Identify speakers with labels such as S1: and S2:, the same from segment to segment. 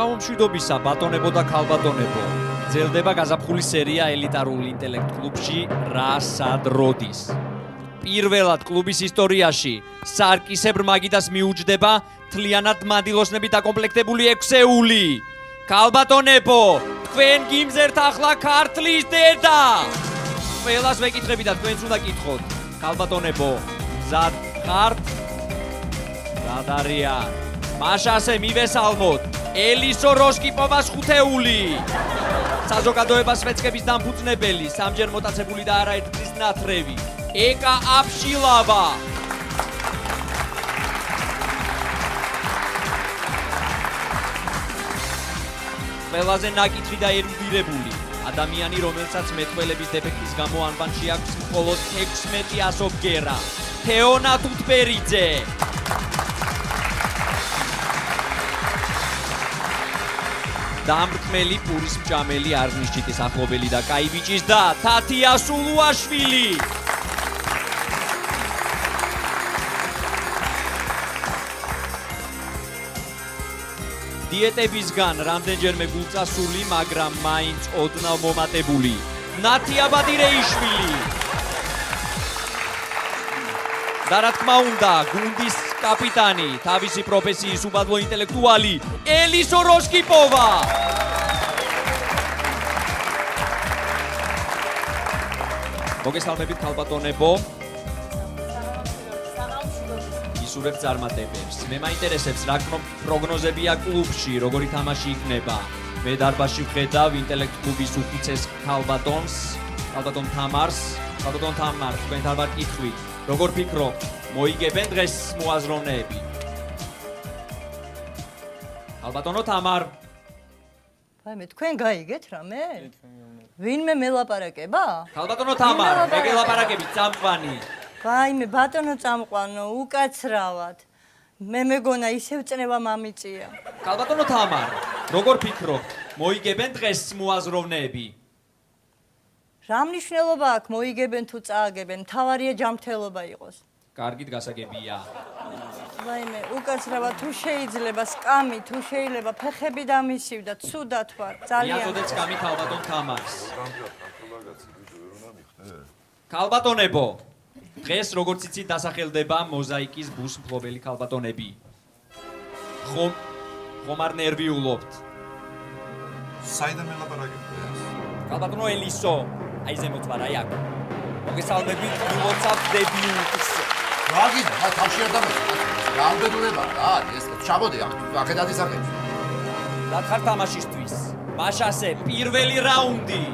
S1: სამომშვიდობისა ბატონებო და ქალბატონებო, ძელდება გაზაფხული სერია ელიტარულ ინტელექტ კლუბში რა სად როდის. პირველად კლუბის ისტორიაში სარკისებრ მაგიდას მიუჯდება თლიანად მანდილოსნებით დაკომპლექტებული 6-ეული. ქალბატონებო, თქვენ გიმზერთ ახლა ქართლის დედა. ყველას ვეკითხები და თქვენც უნდა კითხოთ. ქალბატონებო, მზად ხართ? მზად არიან. მაშასე მივესალმოთ ელისო როსკიპოვას 5-ეული. საზოგადოებას სვეცკების დამფუძნებელი, სამჯერ მოტაცებული და არაერთგზის ნათრევი, ეკა აფშილავა. ყველაზე ნაკითხი და ერუდირებული ადამიანი, რომელსაც მეტყველების დეფექტის გამო ანბანში აქვს მხოლოდ 16 ასობგერა, თეონა თუთბერიძე. დამრთმელი პურის მჭამელი არზნიშჩიტის ახლობელი და კაი ბიჭის და თათია სულუაშვილი. დიეტებისგან რამდენჯერმე გულწასული, მაგრამ მაინც ოდნავ მომატებული ნათია ბადირეიშვილი. და რა თქმა უნდა, გუნდის კაპიტანი, თავისი პროფესიის უბადლო ინტელექტუალი ელისო როსკიპოვა. მოგესალმებით ქალბატონებო. ისურვებთ წარმატებებს. მე მაინტერესებს რა პროგნოზებია კლუბში, როგორი თამაში იქნება. მე დარბაზში ვხედავ ინტელექტ კლუბის უხუცეს ქალბატონს, ქალბატონ თამარს. ქალბატონ თამარ, თქვენ თავად კითხვით, როგორ ფიქრობთ, მოიგებენ დღეს მოაზროვნეები? ქალბატონო თამარ.
S2: მე თქვენ გაიგეთ რამე? ვინმე მელაპარაკება?
S1: ქალბატონო თამარ, მე გელაპარაკებით წამყვანი.
S2: ვაიმე ბატონო წამყვანო, უკაცრავად. მე მეგონა ისევ წნევა მამიწია.
S1: ქალბატონო თამარ, როგორ ფიქრობთ, მოიგებენ დღეს მოაზროვნეები?
S2: რა მნიშვნელობა აქვს მოიგებენ თუ წააგებენ, მთავარია ჯანმრთელობა იყოს.
S1: კარგით გასაგებია.
S2: ვაიმე, უკაცრავად თუ შეიძლება სკამი, თუ შეიძლება ფეხები დამისივდა, ცუდად ვარ, ძალიან.
S1: მიაწოდეთ სკამი ქალბატონ თამარს. ქალბატონებო, დღეს როგორც იცით დასახელდება მოზაიკის ბუს მფლობელი ქალბატონები. ხომ არ ნერვიულობთ?
S3: საიდან მელაპარაკებთ?
S1: ქალბატონო ელისო, აი ზემოთ ვარ, აი აქ. მოგესალმებით WhatsApp დებიუტს.
S4: რა გინდა, თავში არ დამოწმე. რა უბედურება რა, ეს ჩამოდი, ახედად ისახე.
S1: რა ხარ თამაშისთვის? მაშასე პირველი რაუნდი.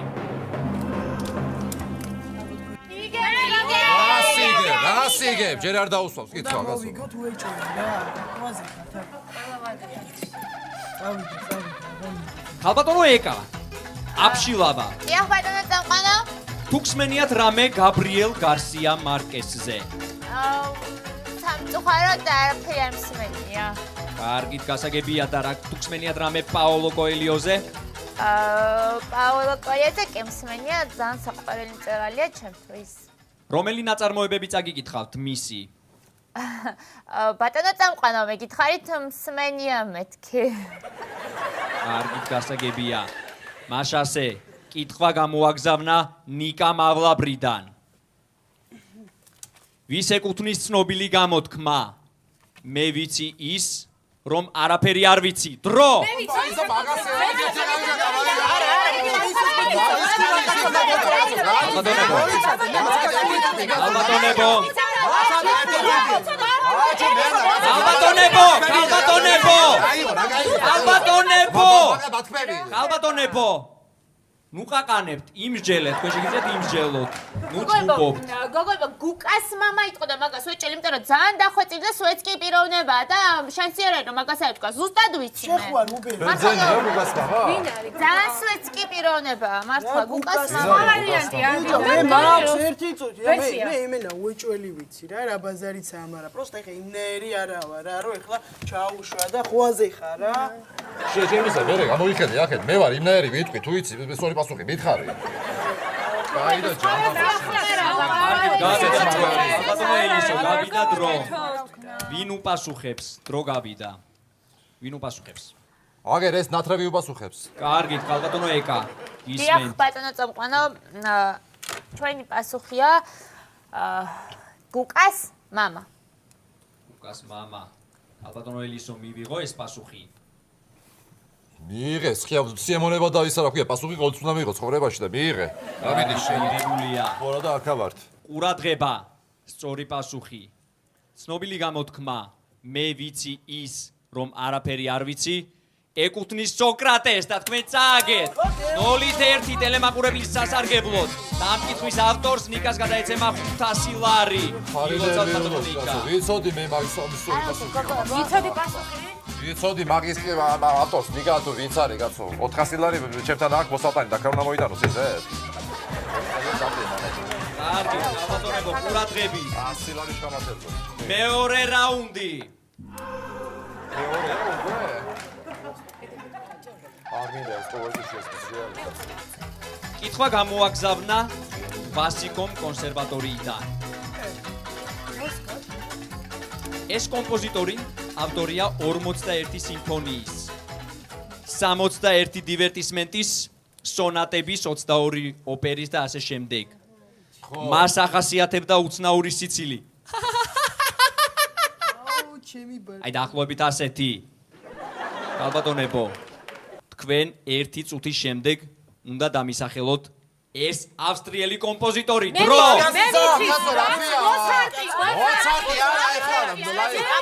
S4: რა სიგებ, ჯერ არ დაუსვავს, კითხვა გასულ.
S5: მოვიგო თუ ეჭვი რა, ყვაზე ხარ.
S1: ქალბატონო ეკა აფშილავა.
S6: დიახ ბატონო წამყვანო.
S1: თუ გსმენიათ რამე გაბრიელ გარსია მარკესზე?
S6: სამწუხაროდ არაფერი არ მსმენია.
S1: კარგით გასაგებია და რა თუ გსმენიათ რამე პაოლო კოელიოზე?
S6: პაოლო კოელიოზე კი მსმენია, ძალიან საყვარელი მწერალია ჩემთვის.
S1: რომელი ნაწარმოებები წაგიკითხავთ მისი?
S6: ბატონო წამყვანო, მეკითხარით მსმენია მეთქი.
S1: კარგით გასაგებია. მაშასე კითხვა გამოაგზავნა ნიკა მავლაბრიდან. ვის ეკუთვნის ცნობილი გამოთქმა? მე ვიცი ის, რომ არაფერი არ ვიცი. დრო! ქალბატონებო! ნუ ყაყანებთ, იმსჯელეთ, თქვენ შეგიძლიათ იმსჯელოთ. ნუ ჩუბობთ.
S6: გოგოება, გუკას მამა იტყოდა და მაგას ვეჭელი, იმიტომ რომ ძალიან დახვეწილი და სუეც კი პიროვნებაა და შანსი არ არის რომ მაგას არ ეთქვა. ზუსტად ვიცი მე.
S5: შეხვარ უბერი.
S4: ბენზენია გუკას მამა?
S6: ვინ არის? ძალიან სუეც კი პიროვნებაა, მართლა გუკას მამა.
S5: მე მაქვს ერთი წუთი. მე იმენა უეჭველი ვიცი რა, რა ბაზარიცაა, მაგრამ პროსტა ეხა იმნერი არა ვარ რა, რომ ეხლა ჩაუშვა და ხვაზე ხარ რა.
S4: შემისა მე გამოიხედე აქეთ, მე ვარ იმნაერი ვიტყვი, თუ იცი, სწორი პასუხი მითხარი. კაი და ჯანმრთელი.
S1: ბატონო ელისო, გავიდა დრო. ვინ უპასუხებს? დრო გავიდა. ვინ უპასუხებს?
S4: აგერ ეს ნათრევი უპასუხებს.
S1: კარგით, ქალბატონო ეკა.
S6: დიახ, ბატონო წამყვანო, ჩვენი პასუხია გუკას მამა.
S1: გუკას მამა. ქალბატონო ელისო მივიღო ეს პასუხი.
S4: მიიღეს, ხია სიემონება და ისა რა ქვია, პასუხი ყოველთვის უნდა მიიღო ცხოვრებაში და მიიღე. ამიდი
S1: მიღებულია.
S4: ხორა და აქა ვართ.
S1: ყურადღება, სწორი პასუხი. ცნობილი გამოთქმა, მე ვიცი ის, რომ არაფერი არ ვიცი, ეკუთვნის სოკრატეს და თქვენ წააგეთ. 0-1 ტელემაყურებლის სასარგებლოდ და ამ კითხვის ავტორს ნიკას გადაეცემა 500 ლარი.
S4: ვიცოდი მე მაგის სწორი პასუხი.
S6: ვიცოდი პასუხი?
S4: ვიცოდი მაგის ავტორს ნიკა თუ ვინც არის კაცო 400 ლარი ჩემთან აქ მოსალტანი და ქრონა მოიტანოს ესე
S1: კარგი ალბათონებო ყურადღები
S4: 100 ლარი შევამატებო
S1: მეორე რაუნდი
S4: არ მინდა ეს ყოველთვის შესწავლი
S1: კითხვა გამოაგზავნა ვასიკომ კონსერვატორიიდან ეს კომპოზიტორი ავტორია 41 სიმფონიის 61 დივერტისმენტის სონატების 22 ოპერის და ასე შემდეგ მას ახასიათებდა უცნაური სიცილი აი დაახლოებით ასეთი ალბათონებო თქვენ ერთი წუთის შემდეგ უნდა დამისახელოთ ეს ავსტრიელი კომპოზიტორი დრო
S6: მე ვიცი მოცარტი
S4: მოცარტი არა ეხლა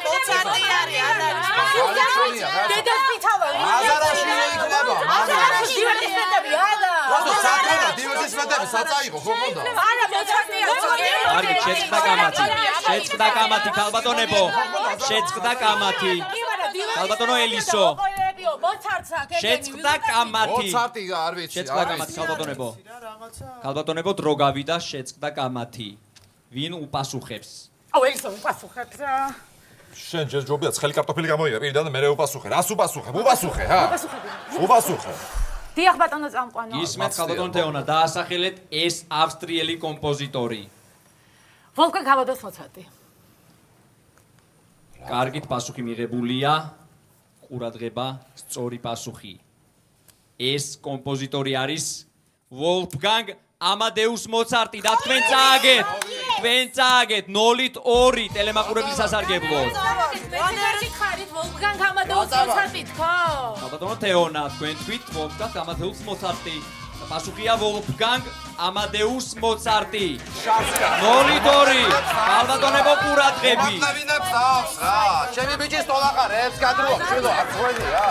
S6: მოცარტი არის დედას პითავარი
S4: აზარაში იქნება
S6: აზარაში დივერტისმენტები არა
S4: რატო საქმეა დივერტისმენტები საწაიღო ხო მოდა
S6: არა მოცარტი
S1: კარგი შეწყდა კამათი ქალბატონებო შეწყდა კამათი ქალბატონო ელისო
S6: მოცარტს აქ
S1: შეწყდა კამათი
S4: მოცარტი არ ვიცი
S1: შეწყდა კამათი ქალბატონებო დრო გავიდა შეწყდა კამათი ვინ უპასუხებს
S6: აუ ელისო უპასუხებს
S4: შენ ჯერ ჯობია ცხელი კარტოფილი გამოიღე პირიდან და მე უპასუხე რას უპასუხებ უპასუხე რა უპასუხე
S6: დიახ ბატონო წამყვანო
S1: ისმენთ ქალბატონო თეონა დაასახელეთ ეს ავსტრიელი კომპოზიტორი
S6: ვოლფგანგ ამადეუს მოცარტი
S1: კარგით პასუხი მიღებულია ყურადღება სწორი პასუხი ეს კომპოზიტორი არის ვოლფგანგ ამადეუს მოცარტი და თქვენ წააგეთ 0-2 ტელემაყურებლის სასარგებლოდ
S6: ვანერი ხარით ვოლფგანგ ამადეუს მოცარტი თქო
S1: ქალბატონო თეონა თქვენ თქვით ვოლფგანგ ამადეუს მოცარტი პასუხია ვოლფგანგ ამადეუს მოცარტი 0-2 ქალბატონებო ყურადღები
S4: ვინებს აქვს რა ჩემი ბიჭის ტოლაყარებს გადროა შედო არ ხვენია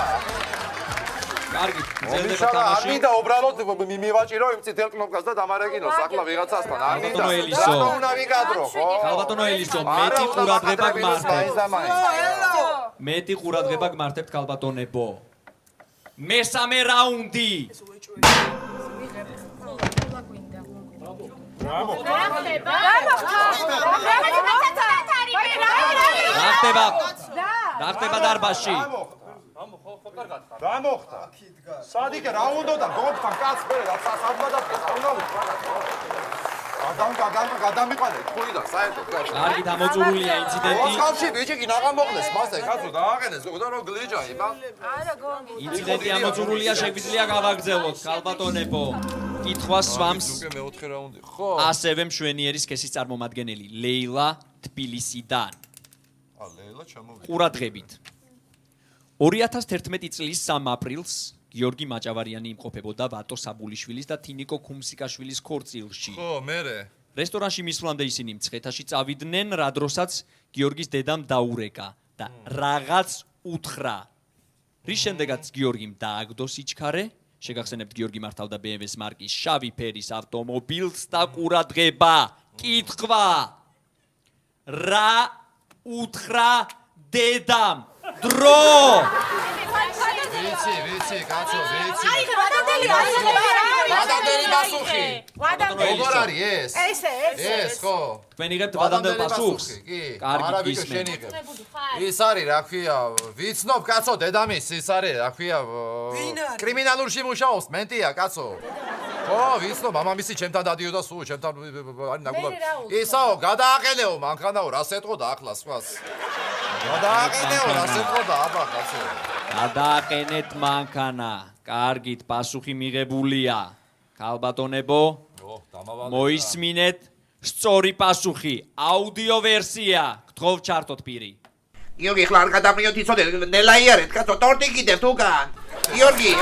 S1: კარგი
S4: ძელდება თამაში მინდა უბრალოდ მივაჭირო იმ წითელ კნოპკას და დამარეგინოს ახლა ვიღაცასთან არ მინდა რა უნდა ვიკადრო ხო
S1: ქალბატონო ელისო მეტი ყურადღება გმართებთ ქალბატონებო მესამე რაუნდი რა ხდება დარბაზში
S3: რა მოხდა? სადიკე რა უნდა და გონთან კაც მე რა სასაბმადად უნდა გადამიყარე თქვიდან საერთოდ
S1: კარგი დამოწურულია ინციდენტი
S4: ხალხი ბიჭი კი ნაღა მოხდეს მასე კაცო დააყენეს გოგო და რო გლიჯა იბა
S1: ინციდენტი ამოწურულია შეგვიძლია გავაგრძელოთ ქალბატონებო კითხვა swams
S4: უკვე მეოთხე რაუნდი ხო
S1: ასევე მშვენიერის სქესის წარმომადგენელი ლეილა თბილისიდან
S3: ლეილა ჩამოვიდა
S1: ყურადღებით 2011 წლის 3 აპრილს გიორგი მაჭავარიანი იმყოფებოდა ვატო საბულიშვილის და თინიკო ქუმსიკაშვილის ქორწილში.
S4: ხო, მერე.
S1: რესტორანში მისვლამდე ისინი მცხეთაში წავიდნენ, რა დროსაც გიორგის დედამ დაურეკა და რაღაც უთხრა. რის შემდეგაც გიორგიმ დააგდო სიჩქარე, შეგახსენებთ გიორგი მართავდა BMW-ს მარკის შავი ფერის ავტომობილს და ყურადღება, კითხვა. რა უთხრა დედამ? დრო!
S4: ვიცი, კაცო, ვიცი.
S6: აი, ვადადელი
S4: პასუხი. როგორ არის ეს? ეს ხო.
S1: თქვენ იღებთ ვადადელ პასუხს?
S4: კარგი, ისმენ. ის არის, რა ქვია, ვიცნობ, კაცო, დედამის, ის არის, რა ქვია, კრიმინალურში მუშაობს, მენტია, კაცო. ხო, ვიცნობ, მამამისი ჩემთან დადიოდა სულ, ჩემთან არის ნაგულა. ისაო, გადააყენეო, მანქანაო, რას ეტყოდა ახლა სხვას. გადააყენეო, რას ეტყოდა, აბა, კაცო.
S1: გადააყენეთ მანქანა. კარგით, პასუხი მიღებულია. ქალბატონებო, მოისმინეთ სწორი პასუხი. აუდიო ვერსია. გთხოვთ ჩართოთ პირი.
S7: გიორგი, ხლა არ გადაყრიოთ იცოდე, ნელაიარეთ, კაცო, ტორტი კიდევ თუგან. გიორგი.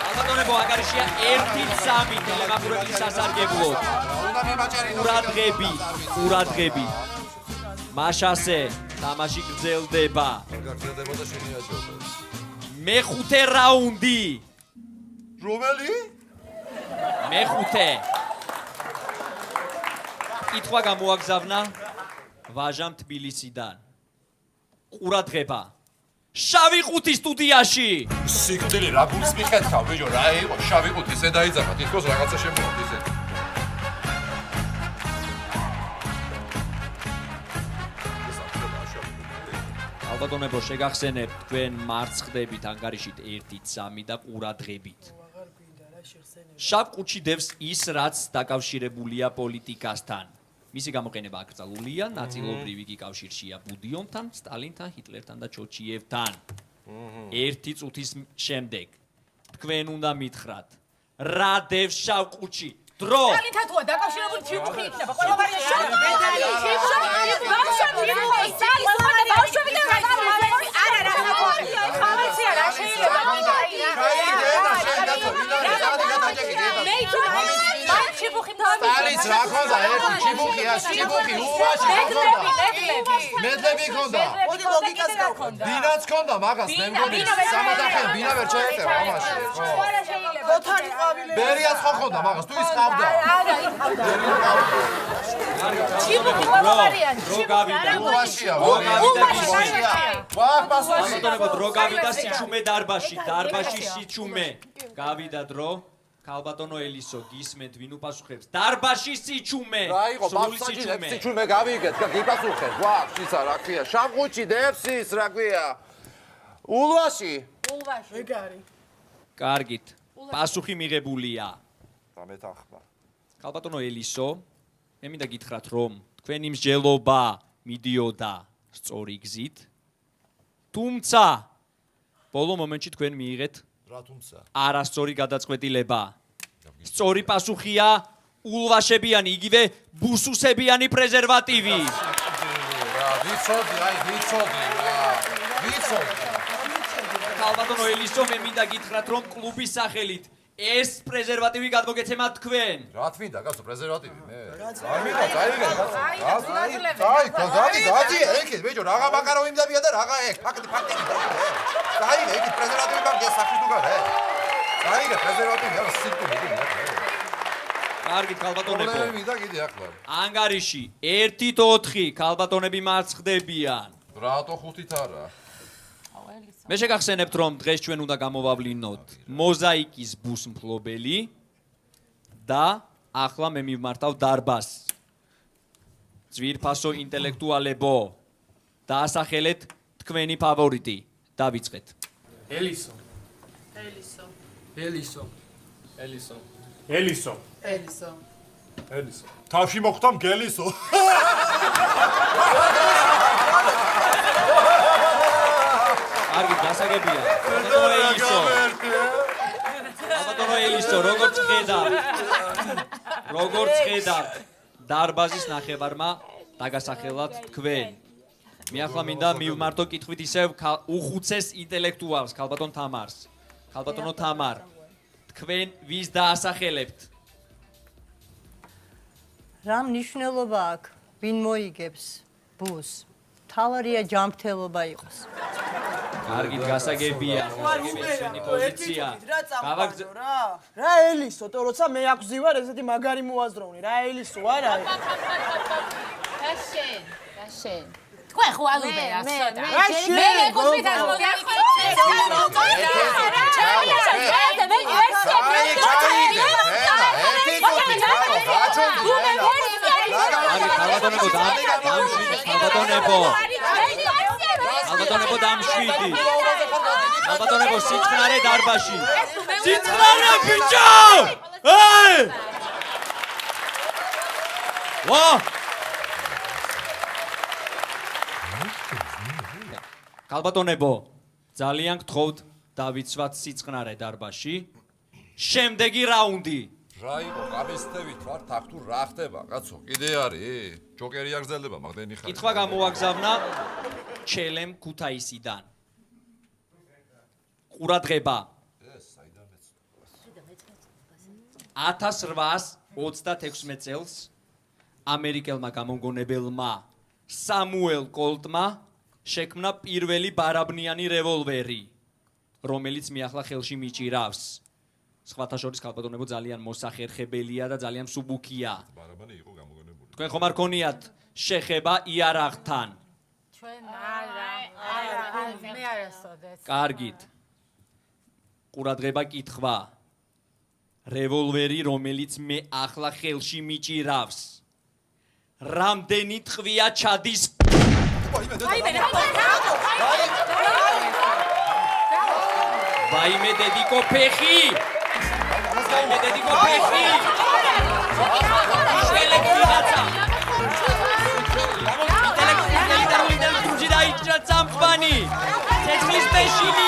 S1: ქალბატონებო, ანგარიშია 1-3 ტელემაყურებლის სასარგებლოდ. ყურადღები. მაშასე თამაში გრძელდება. მეხუთე რაუნდი.
S4: რომელი?
S1: მეხუთე. კითხვა გამოაგზავნა ვაჟამ თბილისიდან. ყურადღება. შავი ყუთი სტუდიაში.
S4: სიკვდილი რა გულს მიხეთქავ, ბიჭო, რა იყო შავი ყუთი, ესე დაიძაბა, თითქოს რაღაცა შემოვიდა ისე.
S1: ალბათონებო, შეგახსენებთ თქვენ მარცხდებით ანგარიშით 1-3 და ყურადღებით. შავ ყუთში დევს ის, რაც დაკავშირებულია პოლიტიკასთან. მისი გამოყენება აკრძალულია ნაწილობრივ იგი კავშირშია ბუდიონთან, სტალინთან, ჰიტლერთან და ჩოჩიევთან. 1 წუთის შემდეგ თქვენ უნდა მითხრათ, რა დევს შავ ყუთში? დრო.
S8: სტალინთან თუა დაკავშირებული ჩიბუხი იქნება. ყველა ვარიანტი ბავშვები და არა რა ხალხია რა შეიძლება
S4: სტალინს რა ხონდა ერთი ჩიბუხია, ჩიბუხი ულვაში რა ხონდა? მედლები ხონდა.
S5: მოდი ლოგიკას გავხონდა.
S4: ბინაც ხონდა მაგას, მე მგონი სამადახელი ბინა ვერ ჩაეწერა ამაში.
S5: ოთარი ყვავილები.
S4: ბერიას ხო ხონდა მაგას, თუ ის ხავდა.
S8: არა იქავდა. ჩიბუხი ყველა ვარიანტი.
S1: დრო გავიდა.
S4: ულვაშია,
S1: ალბათონებო, დრო გავიდა სიჩუმე დარბაში. დარბაში სიჩუმე. გავიდა დრო. ქალბატონო ელისო, გისმენთ ვინ უპასუხებს? დარბაში სიჩუმე.
S4: რა იყო, ბავშვი სიჩუმე გავიგეთ, გიპასუხეთ. ვაქვს ისა რა ქვია, შავყუთში დევსის რა ქვია. ულვაში.
S5: ეგ არის.
S1: კარგით. პასუხი მიღებულია.
S4: დამეთანხმა.
S1: ქალბატონო ელისო, მე მინდა გითხრათ, რომ თქვენი მსჯელობა მიდიოდა სწორი გზით. თუმცა ბოლო მომენტში თქვენ მიიღეთ
S4: რა თუმცა?
S1: არასწორი გადაწყვეტილება. სწორი პასუხია ულვაშებიანი, იგივე ბუსუსებიანი პრეზერვატივი.
S4: რა, ვიცოდი რა.
S1: ქალბატონო ელისო, მე მინდა გითხრათ, რომ კლუბის სახელით ეს პრეზერვატივი გადმოგეცემათ თქვენ.
S4: რა თმინდა, გასო პრეზერვატივი მე. არ მინდა, წაიგე. გადი, ეკეთ, ბიჭო, რაღა მაკარო იმდებია და რაღა ეგ, ფაქტი. წაიგე, ეკეთ პრეზერვატივი მაგია სახში თუ გარე. წაიგე პრეზერვატივი, არა სიტყვი.
S1: კარგით, ქალბატონებო.
S4: პრობლემები მინდა კიდე ახლა.
S1: ანგარიში 1-4 ქალბატონები მარცხდებიან.
S4: რატო 5-ით არა?
S1: მე შეგახსენებთ, რომ დღეს ჩვენ უნდა გამოვავლინოთ მოზაიკის ბუსმფლობელი და ახლა მე მივმართავ დარბაზს. ძვირფასო ინტელექტუალებო, დაასახელეთ თქვენი ფავორიტი. დავიწყეთ.
S3: ელისო. თავში მოხვდა მგელისო.
S1: კარგი, დასაგებია. ალბათონო ელისო, როგორც ხედავთ, დარბაზის ნახევარმა დაგასახელათ თქვენ. მე ახლა მინდა მივმართო კითხვით ისევ უხუცეს ინტელექტუალს, ქალბატონ თამარს. ქალბატონო თამარ, თქვენ ვის დაასახელებთ?
S2: რა მნიშვნელობა აქვს? ვინ მოიგებს ბუს? თავარია ჯანმრთელობა იყოს.
S1: კარგი, გასაგებია. ჩვენი პოზიცია.
S5: რა ელისო, то როცა მე აქვზივარ ესეთი მაგარი მოაზროვნე. რა ელისო არა.
S6: შენ. თქვენ ხო ალუბერა ცოტა.
S5: მე
S6: მეკუთვნით ამ მოგახსენე.
S1: ალბათონებო დამშვიდი. ალბათონებო სიწყნარე დარბაში. სიწყნარე ბიჭო! ეი! ვა! ქალბატონებო, ძალიან გთხოვთ დავიცვათ სიწყნარე დარბაზში. შემდეგი რაუნდი.
S4: რა იყო, გამესტევით ვარ, თახტურ რა ხდება, კაცო? კიდე არის? ჯოკერი აგზელდება, მაგდენი ხარ.
S1: კითხვა გამოაგზავნა ჩელემ ქუთაისიდან. ყურადღება. 1836 წელს ამერიკელმა გამომგონებელმა სამუელ კოლტმა შექმნა პირველი ბარაბნიანი რევოლვერი, რომელიც მიახლა ხელში მიჭირავს. სხვათა შორის ქალბატონებო ძალიან მოსახერხებელია და ძალიან მსუბუქია.
S4: ბარაბანი იყო გამოგონებული.
S1: თქვენ ხომ არ გქონიათ შეხება იარაღთან?
S8: ჩვენ არა, მე არასოდეს.
S1: კარგით. ყურადღება კითხვა. რევოლვერი, რომელიც მე ახლა ხელში მიჭირავს. რამდენი ტყვია ჩადის? ვაიმე დედიკო ფეხი! ვაიმე დედიკო ფეხი! შველები ვიღაცა! ინტელექტუალი დაიჭრა წამყვანი! ცეცხლის მეშინი!